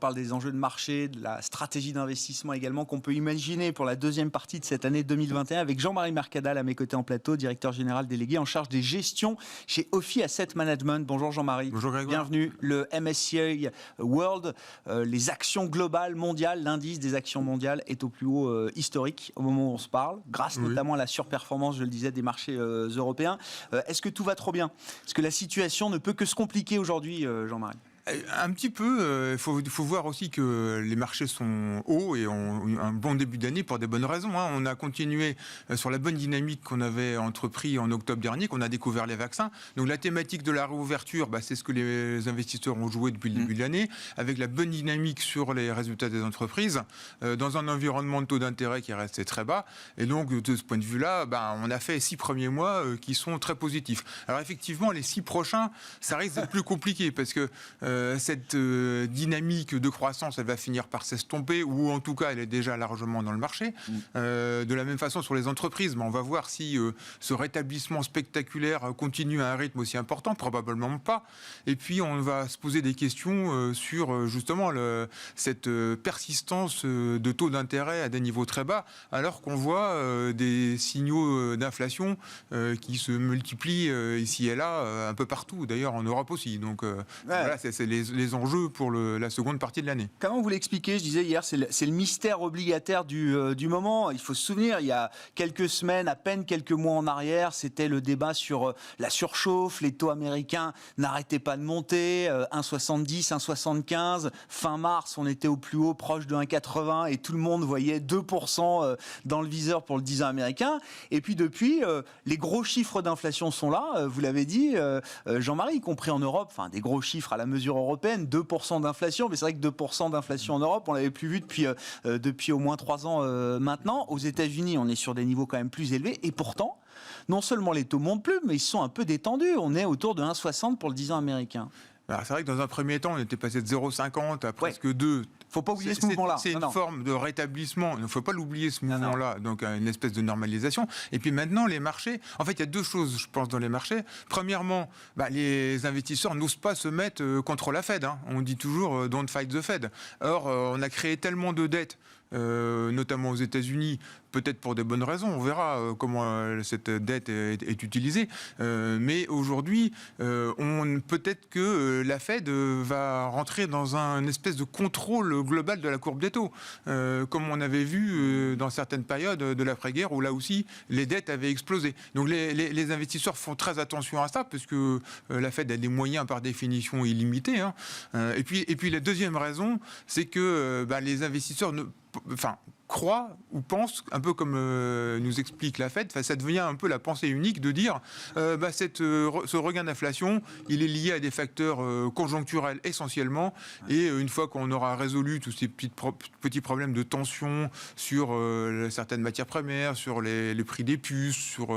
parle des enjeux de marché, de la stratégie d'investissement également qu'on peut imaginer pour la deuxième partie de cette année 2021 avec Jean-Marie Mercadal à mes côtés en plateau, directeur général délégué en charge des gestions chez Ophi Asset Management. Bonjour Jean-Marie. Bonjour Grégoire. Bienvenue. Le MSCI World, les actions globales mondiales, l'indice des actions mondiales est au plus haut historique au moment où on se parle, grâce notamment à la surperformance, je le disais, des marchés européens. Est-ce que tout va trop bien? Est-ce que la situation ne peut que se compliquer aujourd'hui, Jean-Marie? Un petit peu. Il faut voir aussi que les marchés sont hauts et ont eu un bon début d'année pour des bonnes raisons. On a continué sur la bonne dynamique qu'on avait entrepris en octobre dernier, qu'on a découvert les vaccins. Donc la thématique de la réouverture, c'est ce que les investisseurs ont joué depuis le début de l'année, avec la bonne dynamique sur les résultats des entreprises, dans un environnement de taux d'intérêt qui est resté très bas. Et donc de ce point de vue-là, on a fait 6 premiers mois qui sont très positifs. Alors effectivement, les 6 prochains, ça risque d'être plus compliqué parce que cette dynamique de croissance, elle va finir par s'estomper, ou en tout cas, elle est déjà largement dans le marché. De la même façon sur les entreprises, on va voir si ce rétablissement spectaculaire continue à un rythme aussi important, probablement pas. Et puis, on va se poser des questions sur justement cette persistance de taux d'intérêt à des niveaux très bas, alors qu'on voit des signaux d'inflation qui se multiplient ici et là, un peu partout, d'ailleurs en Europe aussi. Donc voilà, c'est les enjeux pour la seconde partie de l'année. Comment vous l'expliquez? Je disais hier, c'est le mystère obligataire du moment. Il faut se souvenir, il y a quelques semaines, à peine quelques mois en arrière, c'était le débat sur la surchauffe, les taux américains n'arrêtaient pas de monter, 1,70, 1,75. Fin mars, on était au plus haut, proche de 1,80, et tout le monde voyait 2% dans le viseur pour le 10 ans américain. Et puis depuis, les gros chiffres d'inflation sont là, vous l'avez dit, Jean-Marie, y compris en Europe, enfin des gros chiffres à la mesure européenne, 2% d'inflation, mais c'est vrai que 2% d'inflation en Europe, on l'avait plus vu depuis au moins 3 ans maintenant. Aux États-Unis, on est sur des niveaux quand même plus élevés, et pourtant, non seulement les taux montent plus, mais ils sont un peu détendus. On est autour de 1,60 pour le 10 ans américain. Alors, c'est vrai que dans un premier temps, on était passé de 0,50 à presque 2. Faut pas oublier ce mouvement-là. C'est une forme de rétablissement. Il ne faut pas l'oublier, ce mouvement-là. Donc, une espèce de normalisation. Et puis maintenant, les marchés... En fait, il y a 2 choses, je pense, dans les marchés. Premièrement, les investisseurs n'osent pas se mettre contre la Fed. On dit toujours « don't fight the Fed ». Or, on a créé tellement de dettes, notamment aux États-Unis, peut-être pour des bonnes raisons. On verra comment cette dette est utilisée. Mais aujourd'hui, peut-être que la Fed va rentrer dans un espèce de contrôle global de la courbe des taux, comme on avait vu dans certaines périodes de l'après-guerre où là aussi les dettes avaient explosé. Donc les investisseurs font très attention à ça parce que la Fed a des moyens par définition illimités. Et puis la deuxième raison, c'est que les investisseurs croient ou pensent, un peu comme nous explique la Fed, ça devient un peu la pensée unique de dire ce regain d'inflation, il est lié à des facteurs conjoncturels essentiellement, et une fois qu'on aura résolu tous ces petits problèmes de tension sur certaines matières premières, sur les prix des puces, sur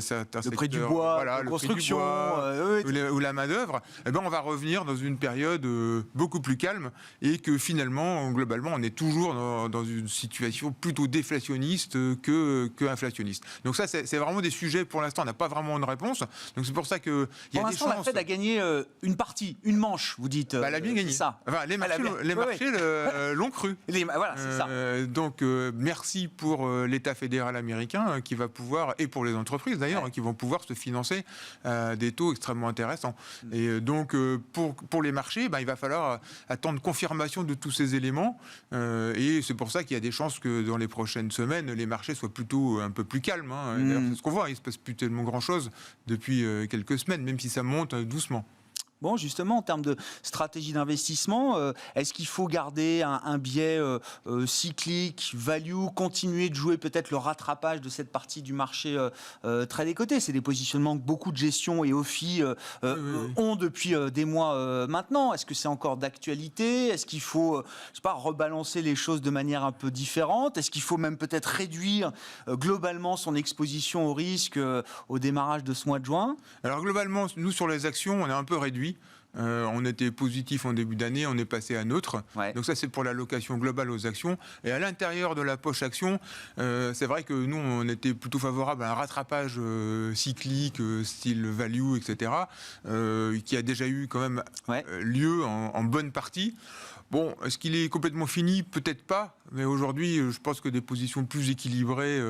certains secteurs, prix du bois, la construction, ou la main-d'œuvre, on va revenir dans une période beaucoup plus calme, et que finalement, globalement, on est toujours dans une situation plutôt déflationniste que inflationniste. Donc ça, c'est vraiment des sujets, pour l'instant, on n'a pas vraiment une réponse. Donc c'est pour ça qu'il y a des chances... Pour l'instant, la Fed a gagné une partie, une manche, vous dites. Elle a bien gagné. Ça. Enfin, les marchés l'ont cru. Voilà, c'est ça. Donc merci pour l'État fédéral américain qui va pouvoir, et pour les entreprises d'ailleurs, qui vont pouvoir se financer des taux extrêmement intéressants. Et donc pour les marchés, il va falloir attendre confirmation de tous ces éléments. Et c'est pour ça qu'il y a des chances que dans les prochaines semaines, les marchés soient plutôt un peu plus calmes. D'ailleurs, c'est ce qu'on voit, il ne se passe plus tellement grand-chose depuis quelques semaines, même si ça monte doucement. Bon, justement, en termes de stratégie d'investissement, est-ce qu'il faut garder un biais cyclique, value, continuer de jouer peut-être le rattrapage de cette partie du marché très décoté? C'est des positionnements que beaucoup de gestions et Ophi ont depuis des mois maintenant. Est-ce que c'est encore d'actualité? Est-ce qu'il faut, rebalancer les choses de manière un peu différente? Est-ce qu'il faut même peut-être réduire globalement son exposition au risque au démarrage de ce mois de juin? Alors globalement, nous sur les actions, on est un peu réduit. On était positif en début d'année, on est passé à neutre. Donc ça, c'est pour l'allocation globale aux actions. Et à l'intérieur de la poche action, c'est vrai que nous, on était plutôt favorable à un rattrapage cyclique, style value, etc., qui a déjà eu quand même lieu en bonne partie. Bon, est-ce qu'il est complètement fini? Peut-être pas, mais aujourd'hui, je pense que des positions plus équilibrées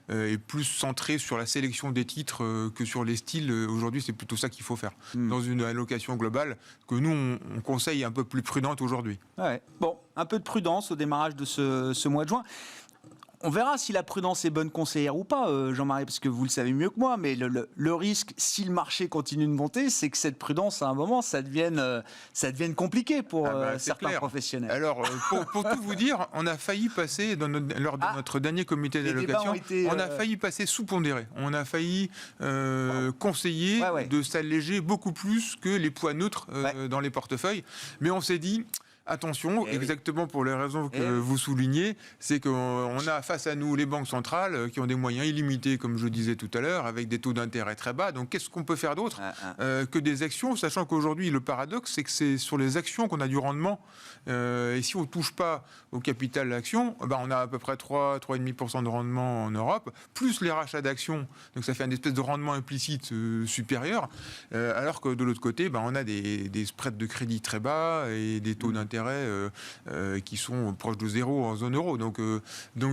et plus centrées sur la sélection des titres que sur les styles, aujourd'hui, c'est plutôt ça qu'il faut faire. Dans une allocation globale que nous, on conseille un peu plus prudente aujourd'hui. Ouais. Bon, un peu de prudence au démarrage de ce mois de juin. On verra si la prudence est bonne conseillère ou pas, Jean-Marie, parce que vous le savez mieux que moi, mais le risque, si le marché continue de monter, c'est que cette prudence, à un moment, ça devienne compliqué pour certains professionnels. Alors, pour tout vous dire, on a failli passer, lors de notre dernier comité d'allocation, on a failli passer sous-pondéré. On a failli conseiller de s'alléger beaucoup plus que les poids neutres dans les portefeuilles. Mais on s'est dit... Attention, exactement pour les raisons que vous soulignez, c'est qu'on a face à nous les banques centrales qui ont des moyens illimités, comme je disais tout à l'heure, avec des taux d'intérêt très bas. Donc qu'est-ce qu'on peut faire d'autre que des actions, sachant qu'aujourd'hui, le paradoxe, c'est que c'est sur les actions qu'on a du rendement. Et si on ne touche pas au capital d'action, on a à peu près 3,5% de rendement en Europe, plus les rachats d'actions. Donc ça fait une espèce de rendement implicite supérieur. Alors que de l'autre côté, on a des spreads de crédit très bas et des taux d'intérêt qui sont proches de zéro en zone euro. Donc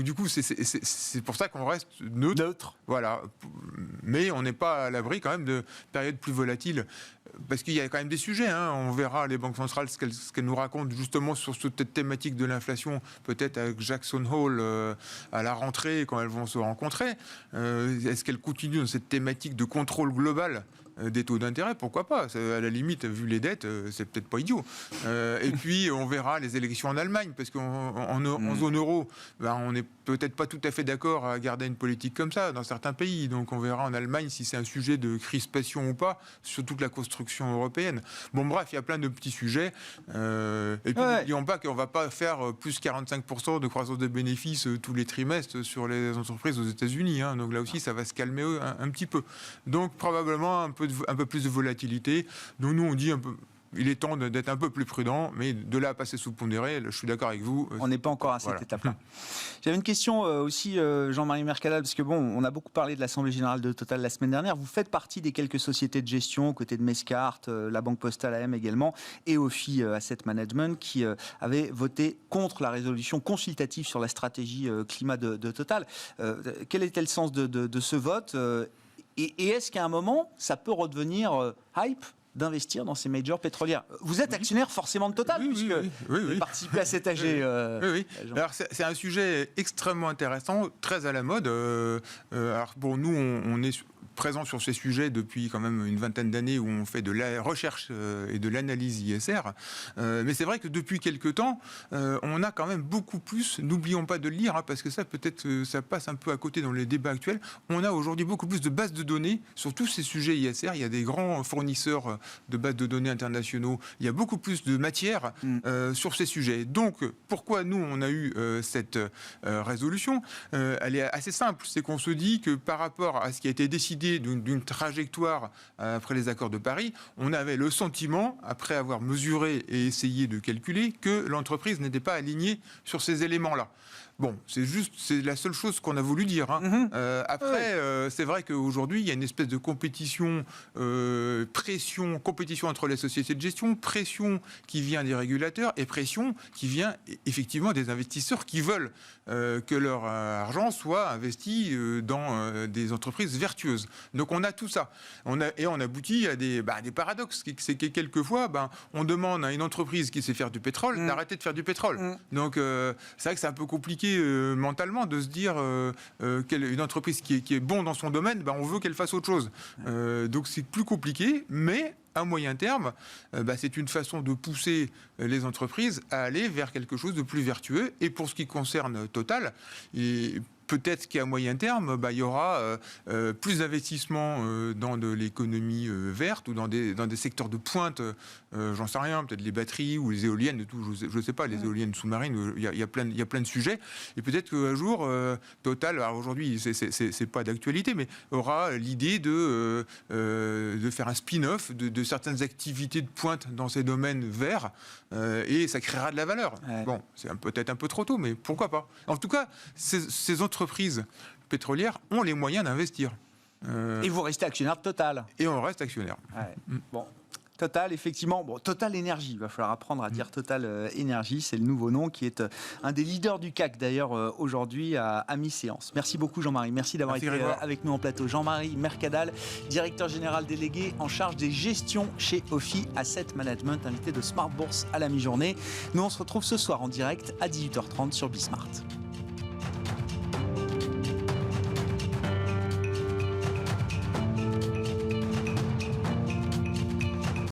du coup, c'est pour ça qu'on reste neutre. Voilà. Mais on n'est pas à l'abri quand même de périodes plus volatiles. Parce qu'il y a quand même des sujets. On verra les banques centrales ce qu'elles nous racontent justement sur cette thématique de l'inflation, peut-être avec Jackson Hole à la rentrée quand elles vont se rencontrer. Est-ce qu'elles continuent dans cette thématique de contrôle global des taux d'intérêt? Pourquoi pas? À la limite, vu les dettes, c'est peut-être pas idiot. Et puis, on verra les élections en Allemagne, parce qu'en zone euro, on n'est peut-être pas tout à fait d'accord à garder une politique comme ça dans certains pays. Donc, on verra en Allemagne si c'est un sujet de crispation ou pas sur toute la construction européenne. Bon, bref, il y a plein de petits sujets. Et puis, n'oublions pas qu'on ne va pas faire plus 45% de croissance de bénéfices tous les trimestres sur les entreprises aux États-Unis. Donc là aussi, ça va se calmer un petit peu. Donc, probablement un peu plus de volatilité. Donc nous, on dit un peu... Il est temps d'être un peu plus prudent, mais de là à passer sous pondéré, je suis d'accord avec vous. On n'est pas encore à cette étape-là. J'avais une question aussi, Jean-Marie Mercadal, parce que on a beaucoup parlé de l'Assemblée Générale de Total la semaine dernière. Vous faites partie des quelques sociétés de gestion, aux côtés de Mescart, la Banque Postale AM également, et OFI Asset Management, qui avaient voté contre la résolution consultative sur la stratégie climat de Total. Quel était le sens de ce vote et est-ce qu'à un moment, ça peut redevenir hype d'investir dans ces majors pétrolières? Vous êtes actionnaire forcément de Total, puisque vous participez à cet AG. Oui. Alors, c'est un sujet extrêmement intéressant, très à la mode. Alors, pour nous, on est présent sur ces sujets depuis quand même une vingtaine d'années où on fait de la recherche et de l'analyse ISR. Mais c'est vrai que depuis quelques temps, on a quand même beaucoup plus, n'oublions pas de le lire, parce que ça peut-être ça passe un peu à côté dans les débats actuels, on a aujourd'hui beaucoup plus de bases de données sur tous ces sujets ISR. Il y a des grands fournisseurs de bases de données internationaux, il y a beaucoup plus de matière sur ces sujets. Donc pourquoi nous on a eu cette résolution? Elle est assez simple, c'est qu'on se dit que par rapport à ce qui a été décidé d'une trajectoire après les accords de Paris, on avait le sentiment, après avoir mesuré et essayé de calculer, que l'entreprise n'était pas alignée sur ces éléments-là. Bon, c'est la seule chose qu'on a voulu dire. Après, c'est vrai qu'aujourd'hui, il y a une espèce de compétition, compétition entre les sociétés de gestion, pression qui vient des régulateurs et pression qui vient effectivement des investisseurs qui veulent que leur argent soit investi dans des entreprises vertueuses. Donc on a tout ça. On aboutit à des paradoxes. C'est que quelquefois, on demande à une entreprise qui sait faire du pétrole d'arrêter de faire du pétrole. Donc c'est vrai que c'est un peu compliqué mentalement de se dire qu'une entreprise qui est bon dans son domaine, on veut qu'elle fasse autre chose. Donc c'est plus compliqué, mais à moyen terme, c'est une façon de pousser les entreprises à aller vers quelque chose de plus vertueux. Et pour ce qui concerne Total, peut-être qu'à moyen terme, il y aura plus d'investissements dans de l'économie verte ou dans des secteurs de pointe, j'en sais rien, peut-être les batteries ou les éoliennes, je ne sais pas, les éoliennes sous-marines, il y a plein de sujets. Et peut-être qu'un jour, Total, alors aujourd'hui, c'est pas d'actualité, mais aura l'idée de faire un spin-off de certaines activités de pointe dans ces domaines verts, et ça créera de la valeur. Bon, c'est peut-être un peu trop tôt, mais pourquoi pas? En tout cas, ces entreprises pétrolières ont les moyens d'investir. Et vous restez actionnaire de Total. Et on reste actionnaire. Bon. Total, effectivement. Bon, Total Énergie, il va falloir apprendre à dire Total Énergie, c'est le nouveau nom qui est un des leaders du CAC d'ailleurs aujourd'hui à mi-séance. Merci beaucoup Jean-Marie, merci d'avoir été avec nous en plateau. Jean-Marie Mercadal, directeur général délégué en charge des gestions chez Ophi Asset Management, invité de Smart Bourse à la mi-journée. Nous on se retrouve ce soir en direct à 18h30 sur Bismart.